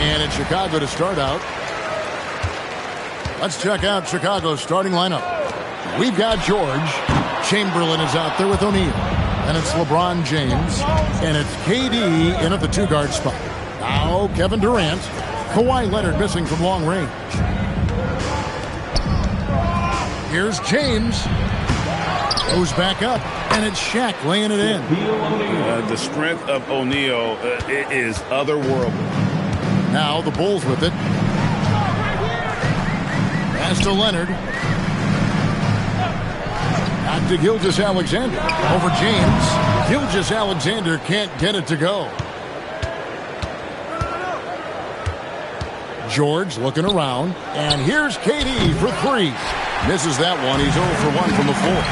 And it's Chicago to start out. Let's check out Chicago's starting lineup. We've got George. Chamberlain is out there with O'Neal. And it's LeBron James. And it's KD in at the two-guard spot. Now Kevin Durant. Kawhi Leonard missing from long range. Here's James. Goes back up. And it's Shaq laying it in. The strength of O'Neal is otherworldly. Now the Bulls with it. Pass to Leonard. Back to Gilgeous-Alexander. Over James. Gilgeous-Alexander can't get it to go. George looking around. And here's KD for three. Misses that one. He's 0 for 1 from the floor.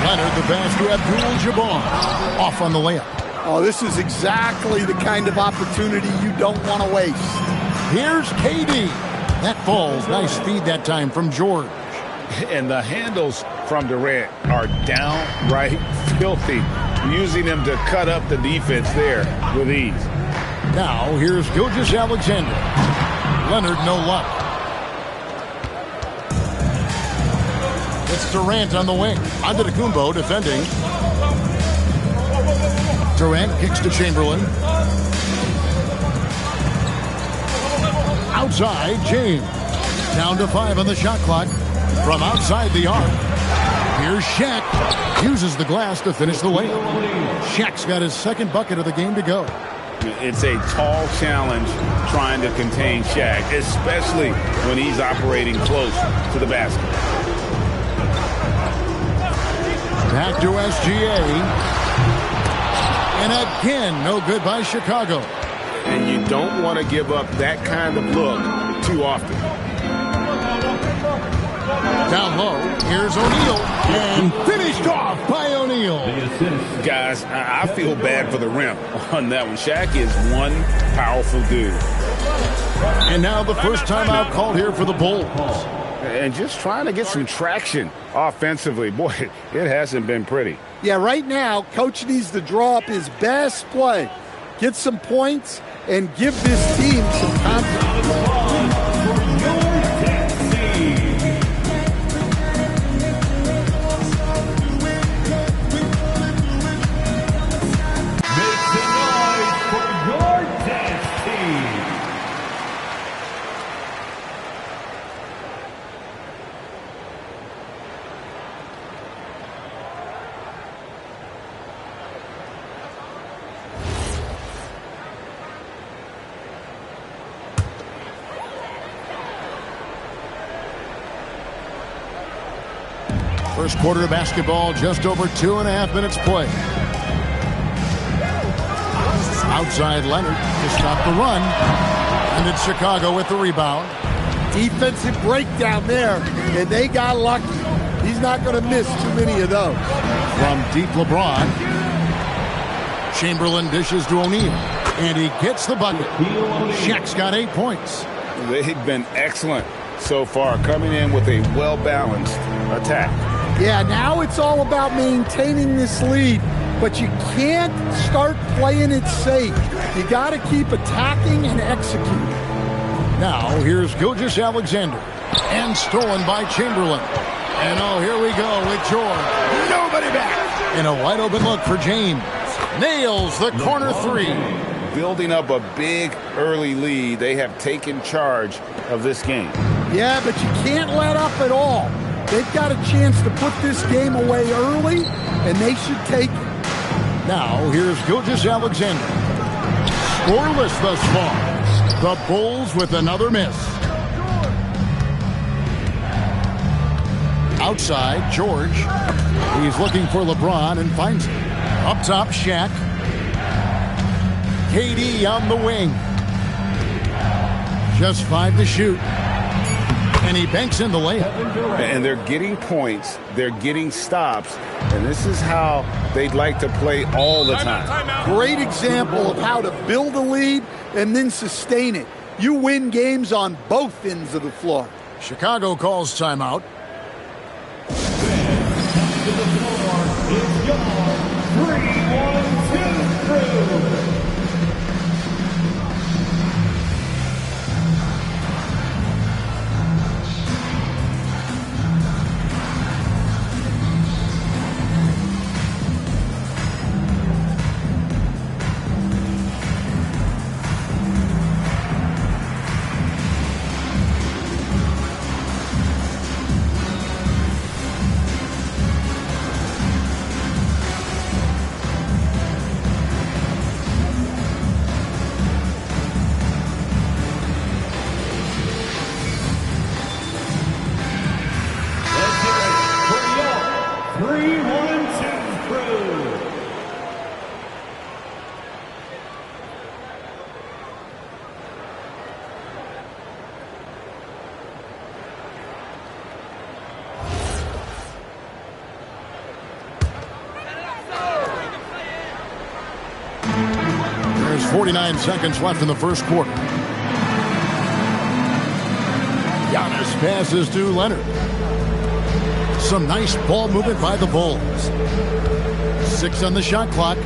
Leonard the pass to Abdul-Jabbar. Off on the layup. Oh, this is exactly the kind of opportunity you don't want to waste. Here's KD. That falls. Nice feed that time from George. And the handles from Durant are downright filthy, using them to cut up the defense there with ease. Now, here's Gilgeous-Alexander. Leonard, no luck. It's Durant on the wing. Antetokounmpo defending. Durant kicks to Chamberlain. Outside, James. Down to 5 on the shot clock. From outside the arc. Here's Shaq. Uses the glass to finish the layup. Shaq's got his second bucket of the game to go. It's a tall challenge trying to contain Shaq, especially when he's operating close to the basket. Back to SGA. And again, no good by Chicago. And you don't want to give up that kind of look too often. Down low, here's O'Neal. And finished off by O'Neal. Guys, I feel bad for the rim on that one. Shaq is one powerful dude. And now the first timeout called here for the Bulls. And just trying to get some traction offensively. Boy, it hasn't been pretty. Yeah, right now, Coach needs to draw up his best play. Get some points and give this team some confidence. First quarter of basketball, just over 2.5 minutes play. Outside Leonard to stop the run. And it's Chicago with the rebound. Defensive breakdown there, and they got lucky. He's not going to miss too many of those. From deep LeBron. Chamberlain dishes to O'Neal. And he gets the bucket. Shaq's got 8 points. They've been excellent so far, coming in with a well-balanced attack. Yeah, now it's all about maintaining this lead, but you can't start playing it safe. You got to keep attacking and executing. Now, here's Gilgeous-Alexander. And stolen by Chamberlain. And oh, here we go with George. Nobody back. And a wide open look for James. Nails the corner three. Building up a big early lead. They have taken charge of this game. Yeah, but you can't let up at all. They've got a chance to put this game away early, and they should take it. Now, here's Gilgeous-Alexander. Scoreless thus far. The Bulls with another miss. Outside, George. He's looking for LeBron and finds him. Up top, Shaq. KD on the wing. Just 5 to shoot. And he banks in the layup. And they're getting points. They're getting stops. And this is how they'd like to play all the time. Great example of how to build a lead and then sustain it. You win games on both ends of the floor. Chicago calls timeout. There's 49 seconds left in the first quarter. Giannis passes to Leonard. Some nice ball movement by the Bulls. 6 on the shot clock.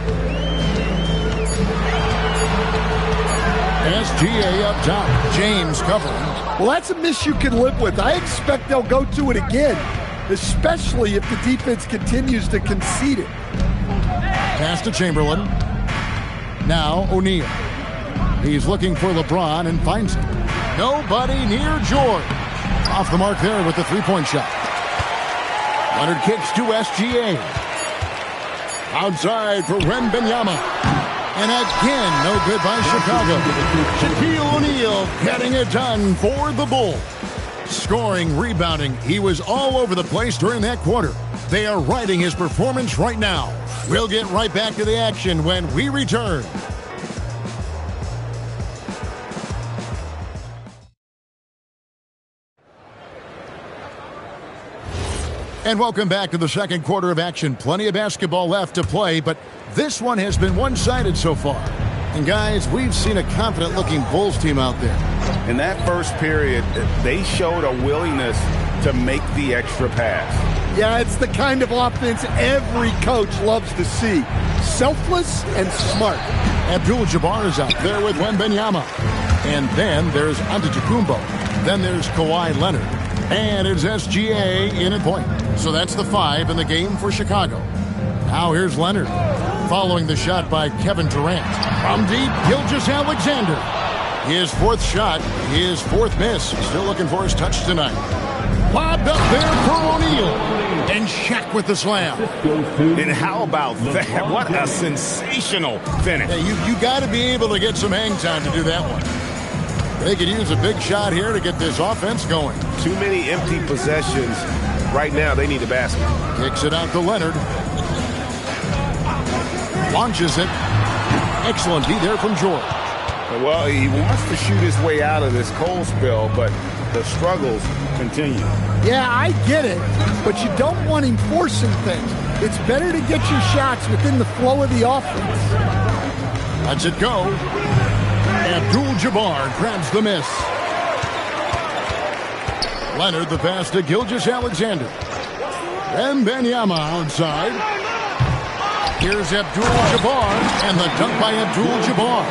SGA up top. James covering. Well, that's a miss you can live with. I expect they'll go to it again, especially if the defense continues to concede it. Pass to Chamberlain. Now O'Neal. He's looking for LeBron and finds him. Nobody near George. Off the mark there with the three-point shot. Leonard kicks to SGA. Outside for Wembanyama. And again, no good by Chicago. Shaquille O'Neal getting it done for the Bulls. Scoring, rebounding, he was all over the place during that quarter. They are riding his performance right now. We'll get right back to the action when we return. And welcome back to the second quarter of action. Plenty of basketball left to play, but this one has been one-sided so far. And guys, we've seen a confident-looking Bulls team out there. In that first period, they showed a willingness to make the extra pass. Yeah, it's the kind of offense every coach loves to see. Selfless and smart. Abdul-Jabbar is out there with Wembanyama. And then there's Antetokounmpo. Then there's Kawhi Leonard. And it's SGA in at point. So that's the 5 in the game for Chicago. Now here's Leonard. Following the shot by Kevin Durant. From deep, Gilgeous-Alexander. His 4th shot, his 4th miss. Still looking for his touch tonight. Lobbed up there for O'Neal. And Shaq with the slam. And how about that? What a sensational finish. Yeah, you got to be able to get some hang time to do that one. They could use a big shot here to get this offense going. Too many empty possessions. Right now, they need a basket. Kicks it out to Leonard. Launches it. Excellent D there from George. Well, he wants to shoot his way out of this cold spell, but the struggles continue. Yeah, I get it, but you don't want him forcing things. It's better to get your shots within the flow of the offense. Lets it go. Abdul-Jabbar grabs the miss. Leonard the pass to Gilgeous-Alexander. Wembanyama outside. Here's Abdul-Jabbar, and the dunk by Abdul-Jabbar.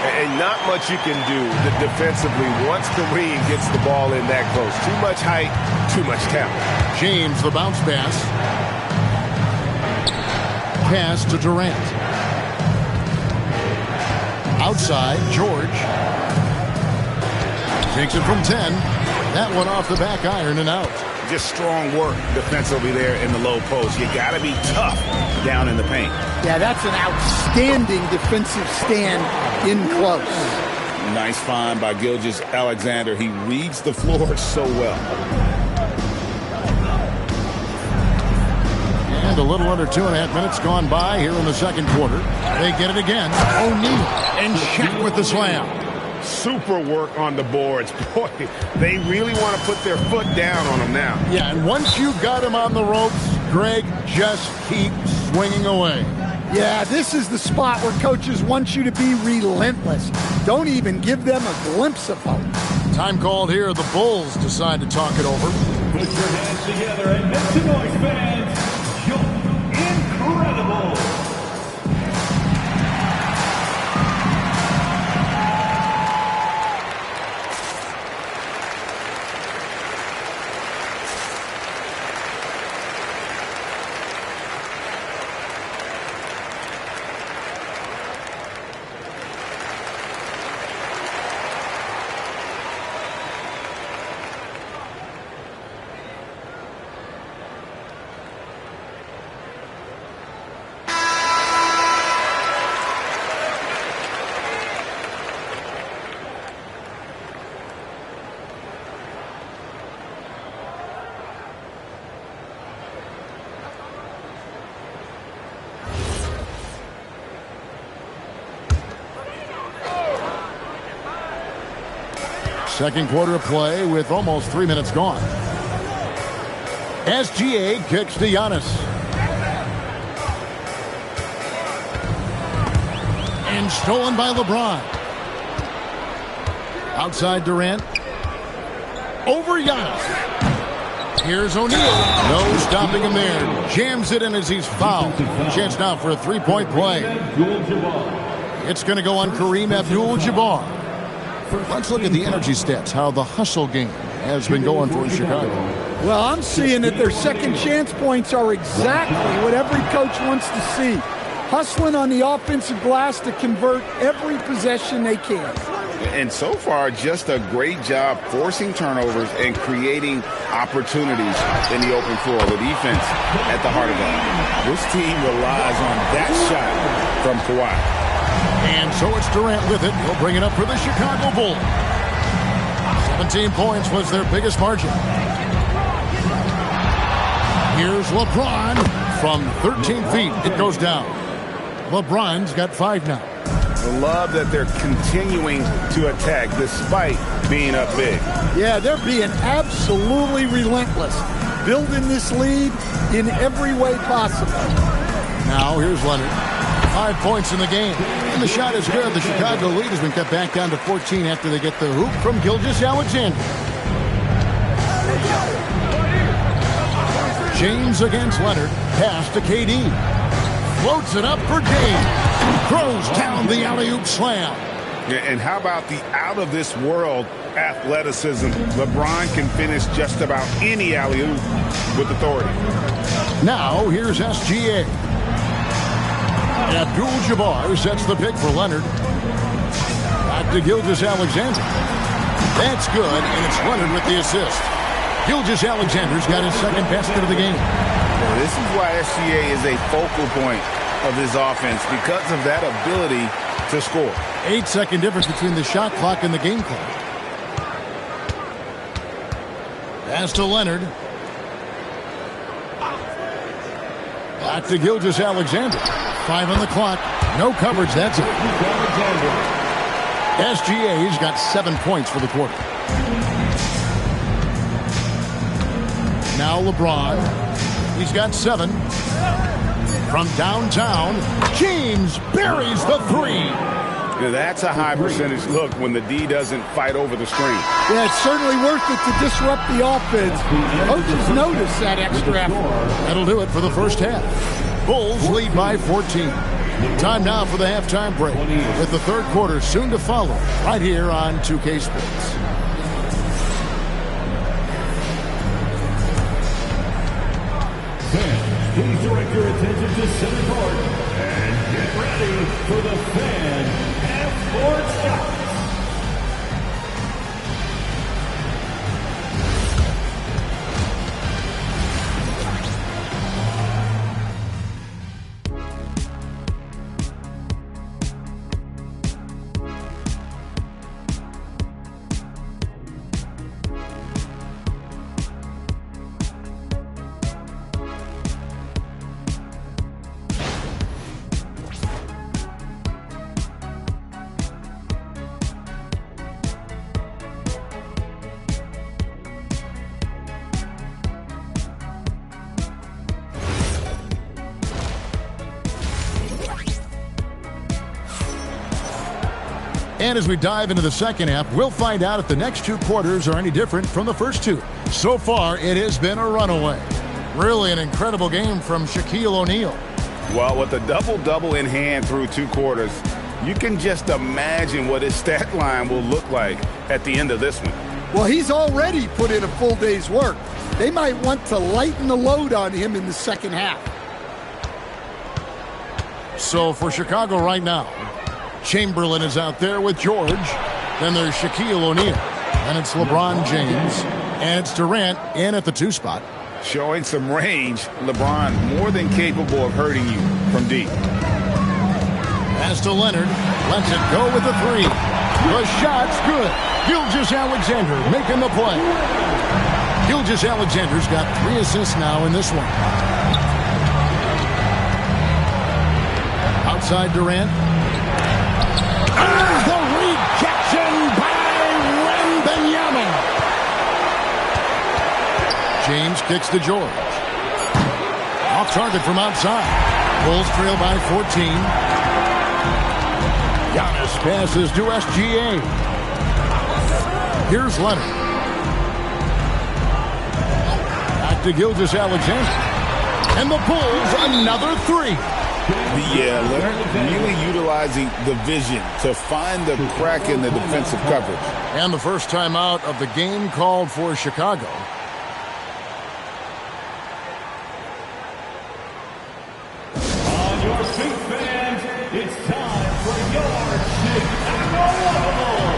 And not much you can do defensively once Kareem gets the ball in that close. Too much height, too much talent. James the bounce pass. Pass to Durant. Outside, George. Takes it from 10. That one off the back iron and out. Just strong work defensively there in the low post. You got to be tough down in the paint. Yeah, that's an outstanding defensive stand in close. Nice find by Gilgeous-Alexander. He reads the floor so well. And a little under 2.5 minutes gone by here in the second quarter. They get it again. O'Neal and Shaq with the slam. Super work on the boards. Boy, they really want to put their foot down on them now. Yeah, and once you've got him on the ropes, Greg, just keep swinging away. Yeah, this is the spot where coaches want you to be relentless. Don't even give them a glimpse of hope. Time called here. The Bulls decide to talk it over. Put your hands together and make some noise, fans. Incredible. Second quarter of play with almost 3 minutes gone. SGA kicks to Giannis. And stolen by LeBron. Outside Durant. Over Giannis. Here's O'Neal. No stopping him there. Jams it in as he's fouled. Chance now for a three-point play. It's going to go on Kareem Abdul-Jabbar. Let's look at the energy stats, how the hustle game has been going for Chicago. Well, I'm seeing that their second chance points are exactly what every coach wants to see. Hustling on the offensive glass to convert every possession they can. And so far, just a great job forcing turnovers and creating opportunities in the open floor. The defense at the heart of that. This team relies on that shot from Kawhi. And so it's Durant with it. He'll bring it up for the Chicago Bulls. 17 points was their biggest margin. Here's LeBron from 13 feet. It goes down. LeBron's got 5 now. I love that they're continuing to attack despite being up big. Yeah, they're being absolutely relentless. Building this lead in every way possible. Now here's Leonard. 5 points in the game. And the shot is good. The Chicago lead has been cut back down to 14 after they get the hoop from Gilgeous-Alexander. James against Leonard. Pass to KD. Floats it up for James. Throws down the alley-oop slam. Yeah, and how about the out-of-this-world athleticism? LeBron can finish just about any alley-oop with authority. Now here's SGA. Abdul-Jabbar sets the pick for Leonard. Back to Gilgeous-Alexander. That's good, and it's Leonard with the assist. Gilgeous-Alexander's got his second basket of the game. Well, this is why SGA is a focal point of this offense, because of that ability to score. 8-second difference between the shot clock and the game clock. Pass to Leonard. Back to Gilgeous-Alexander. 5 on the clock. No coverage. That's it. SGA's got 7 points for the quarter. Now LeBron. He's got 7. From downtown, James buries the 3. Yeah, that's a high percentage look when the D doesn't fight over the screen. Yeah, it's certainly worth it to disrupt the offense. Coaches notice that extra effort. That'll do it for the first half. Bulls lead by 14. Time now for the halftime break, with the third quarter soon to follow, right here on 2K Sports. Fans, please direct your attention to center court and get ready for the Fan Half-Court Shots. And as we dive into the second half, we'll find out if the next two quarters are any different from the first two. So far, it has been a runaway. Really an incredible game from Shaquille O'Neal. Well, with a double-double in hand through two quarters, you can just imagine what his stat line will look like at the end of this one. Well, he's already put in a full day's work. They might want to lighten the load on him in the second half. So for Chicago right now, Chamberlain is out there with George. Then there's Shaquille O'Neal. And it's LeBron James. And it's Durant in at the 2 spot. Showing some range, LeBron more than capable of hurting you from deep. Pass to Leonard. Lets it go with the 3. The shot's good. Gilgeous-Alexander making the play. Gilgeous-Alexander's got 3 assists now in this one. Outside Durant. There's the rejection by Wembanyama. James kicks to George. Off target from outside. Bulls trail by 14. Giannis passes to SGA. Here's Leonard. Back to Gilgeous-Alexander. And the Bulls another 3. Yeah, Leonard really utilizing the vision to find the crack in the defensive coverage. And the first timeout of the game called for Chicago. On your feet, fans, it's time for your Chicago Bulls.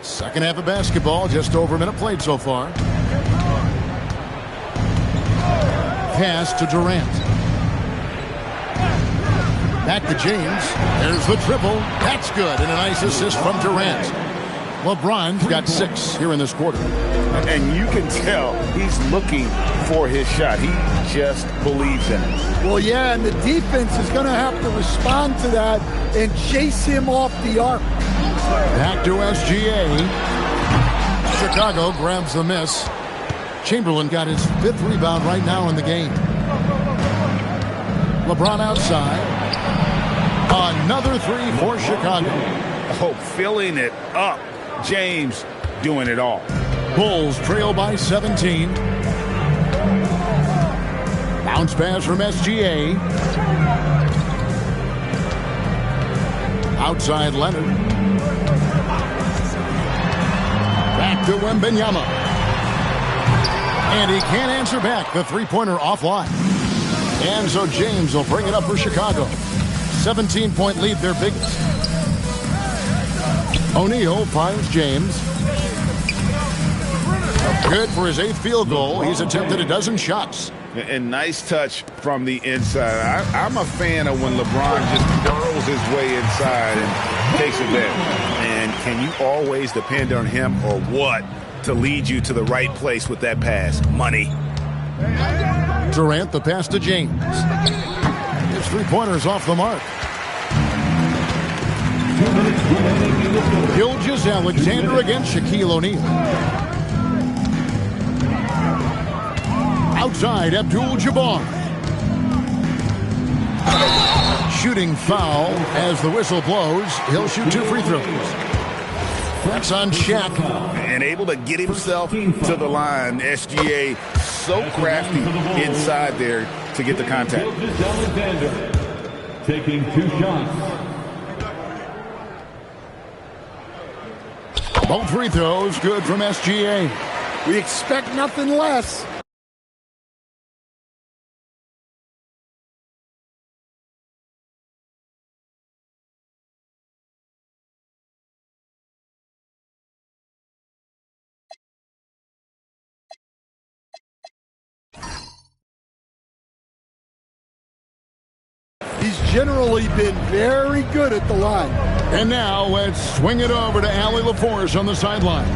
Second half of basketball, just over a minute played so far. Pass to Durant. Back to James. There's the triple. That's good. And a nice assist from Durant. LeBron's got 6 here in this quarter. And you can tell he's looking for his shot. He just believes in it. Well, yeah, and the defense is going to have to respond to that and chase him off the arc. Back to SGA. Chicago grabs the miss. Chamberlain got his 5th rebound right now in the game. LeBron outside. Another 3 for Chicago. Oh, filling it up. James doing it all. Bulls trail by 17. Bounce pass from SGA. Outside Leonard. Back to Wembanyama. And he can't answer back. The 3-pointer offline. And so James will bring it up for Chicago. 17-point lead, their biggest. O'Neal finds James. Good for his 8th field goal. He's attempted a dozen shots. And nice touch from the inside. I'm a fan of when LeBron just burrows his way inside and takes it there. And can you always depend on him or what to lead you to the right place with that pass? Money. Durant, the pass to James. His 3-pointer's off the mark. Gilgeous-Alexander against Shaquille O'Neal. Outside, Abdul-Jabbar. Shooting foul as the whistle blows. He'll shoot 2 free throws. That's on Shaq. And able to get himself to the line. SGA so crafty inside there to get the contact. Gilgeous-Alexander taking 2 shots. Both free throws good from SGA. We expect nothing less. He's generally been very good at the line. And now let's swing it over to Allie LaForce on the sideline.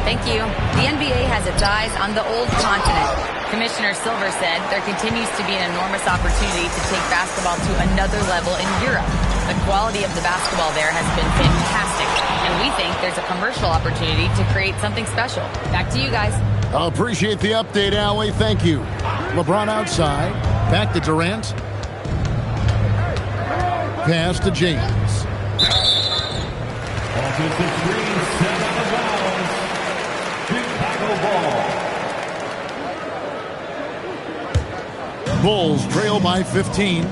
Thank you. The NBA has its eyes on the old continent. Commissioner Silver said there continues to be an enormous opportunity to take basketball to another level in Europe. The quality of the basketball there has been fantastic, and we think there's a commercial opportunity to create something special. Back to you guys. I appreciate the update, Allie. Thank you. LeBron outside. Back to Durant. Pass to James. Offensive screen set out of bounds. Chicago ball. Bulls trail by 15.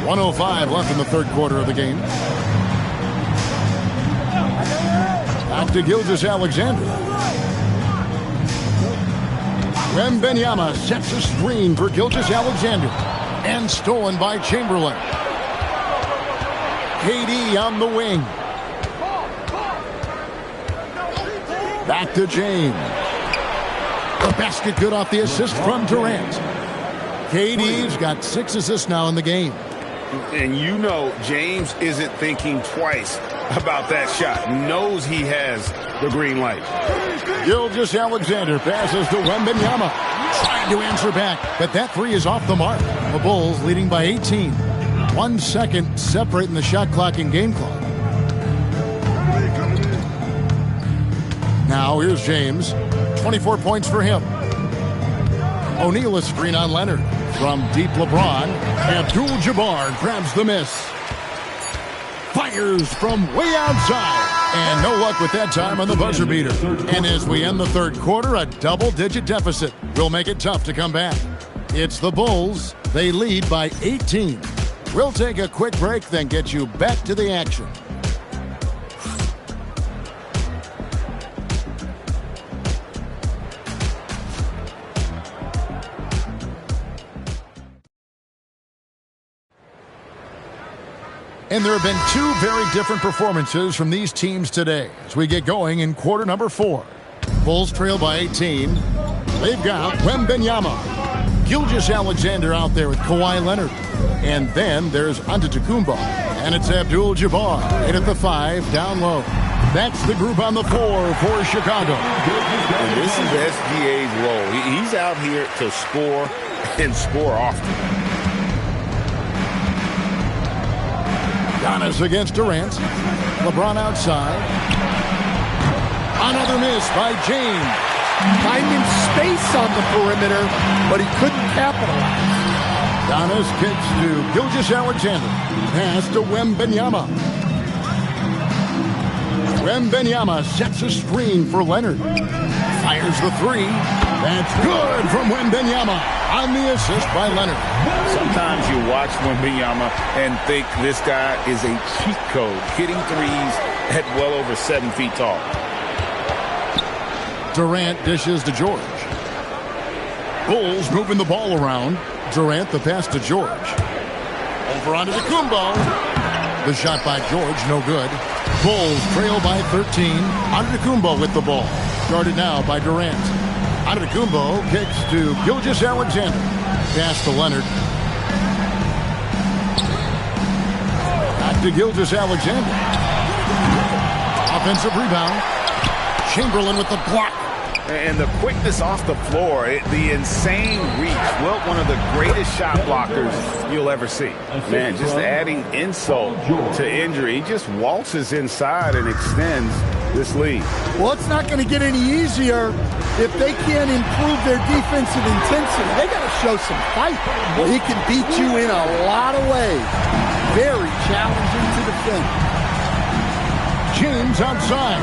1:05 left in the third quarter of the game. Back to Gilgeous-Alexander. Wembanyama sets a screen for Gilgeous-Alexander. And stolen by Chamberlain. KD on the wing. Back to James. The basket good off the assist from Durant. KD's got 6 assists now in the game. And you know James isn't thinking twice about that shot. Knows he has the green light. Gilgeous-Alexander passes to Wembanyama. Trying to answer back, but that 3 is off the mark. The Bulls leading by 18. 1 second separating the shot clock and game clock. Now here's James. 24 points for him. O'Neal a screen on Leonard. From deep LeBron, Abdul-Jabbar grabs the miss. Fires from way outside. And no luck with that time on the buzzer beater. And as we end the third quarter, a double-digit deficit will make it tough to come back. It's the Bulls. They lead by 18. We'll take a quick break, then get you back to the action. And there have been 2 very different performances from these teams today as we get going in quarter number 4. Bulls trail by 18. They've got Wembanyama. Gilgeous-Alexander out there with Kawhi Leonard. And then there's Antetokounmpo. And it's Abdul-Jabbar in at the 5 down low. That's the group on the floor for Chicago. And this is SGA's role. He's out here to score and score often. Giannis against Durant. LeBron outside. Another miss by James. Finding space on the perimeter, but he couldn't capitalize. Giannis kicks to Gilgeous-Alexander. Pass to Wembanyama. Wembanyama sets a screen for Leonard. Fires the 3. That's good from Wembanyama on the assist by Leonard. Sometimes you watch Wembanyama and think this guy is a cheat code, hitting threes at well over 7 feet tall. Durant dishes to George. Bulls moving the ball around. Durant the pass to George. Over onto Antetokounmpo. The shot by George, no good. Bulls trail by 13. Antetokounmpo with the ball. Guarded now by Durant. Antetokounmpo kicks to Gilgeous-Alexander. Pass to Leonard. Back to Gilgeous-Alexander. Offensive rebound. Chamberlain with the block. And the quickness off the floor, the insane reach. Well, one of the greatest shot blockers you'll ever see. Man, just adding insult to injury. He just waltzes inside and extends this lead. Well, it's not going to get any easier if they can't improve their defensive intensity. They got to show some fight. Well, he can beat you in a lot of ways. Very challenging to defend. James outside.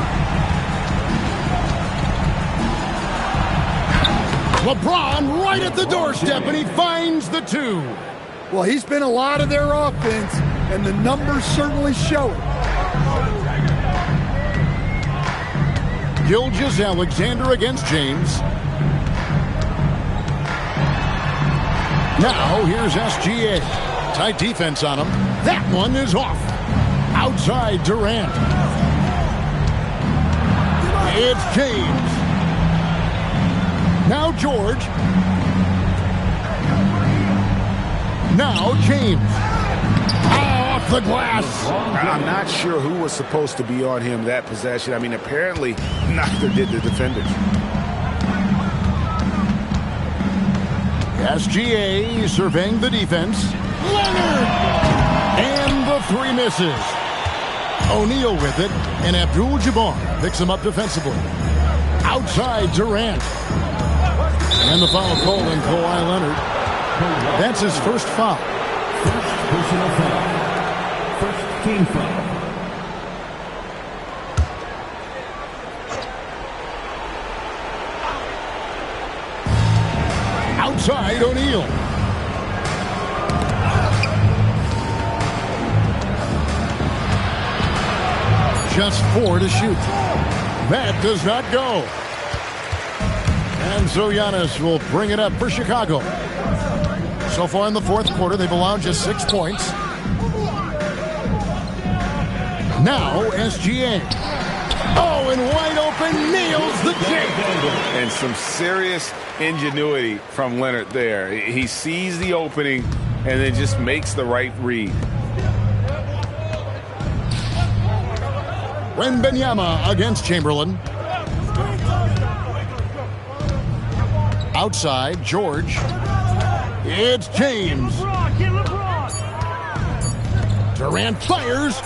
LeBron right at the doorstep, and he finds the 2. Well, he's been a lot of their offense, and the numbers certainly show it. Gilgeous-Alexander against James. Now here's SGA. Tight defense on him. That one is off. Outside Durant. It's James. Now George. Now James. Off the glass. I'm not sure who was supposed to be on him that possession. I mean, apparently neither did the defenders. SGA surveying the defense. Leonard! And the 3 misses. O'Neal with it, and Abdul-Jabbar picks him up defensively. Outside Durant. And the foul called on Kawhi Leonard. That's his first foul. First personal foul. First team foul. Outside O'Neal. Just 4 to shoot. That does not go. And so Giannis will bring it up for Chicago. So far in the fourth quarter, they've allowed just 6 points. Now SGA. Oh, and wide open, nails the jig. And some serious ingenuity from Leonard there. He sees the opening and then just makes the right read. Wembanyama against Chamberlain. Outside, George. It's James. Durant fires.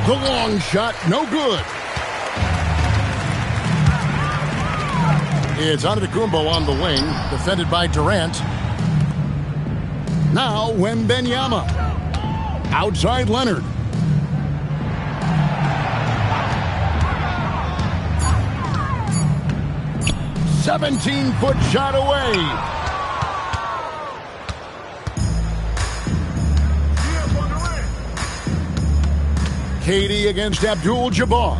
The long shot, no good. It's Antetokounmpo on the wing, defended by Durant. Now Wembanyama. Outside Leonard. "17-foot shot away." KD against Abdul-Jabbar.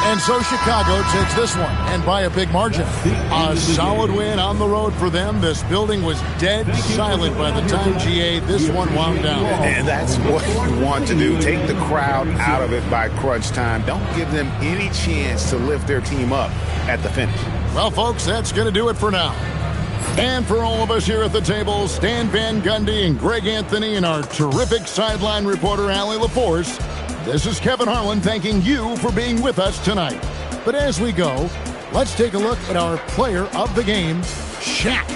And so Chicago takes this one, and by a big margin. A solid win on the road for them. This building was dead silent by the time, GA, this one wound down. And that's what you want to do. Take the crowd out of it by crunch time. Don't give them any chance to lift their team up at the finish. Well, folks, that's going to do it for now. And for all of us here at the table, Stan Van Gundy and Greg Anthony and our terrific sideline reporter, Allie LaForce, this is Kevin Harlan thanking you for being with us tonight. But as we go, let's take a look at our player of the game, Shaq.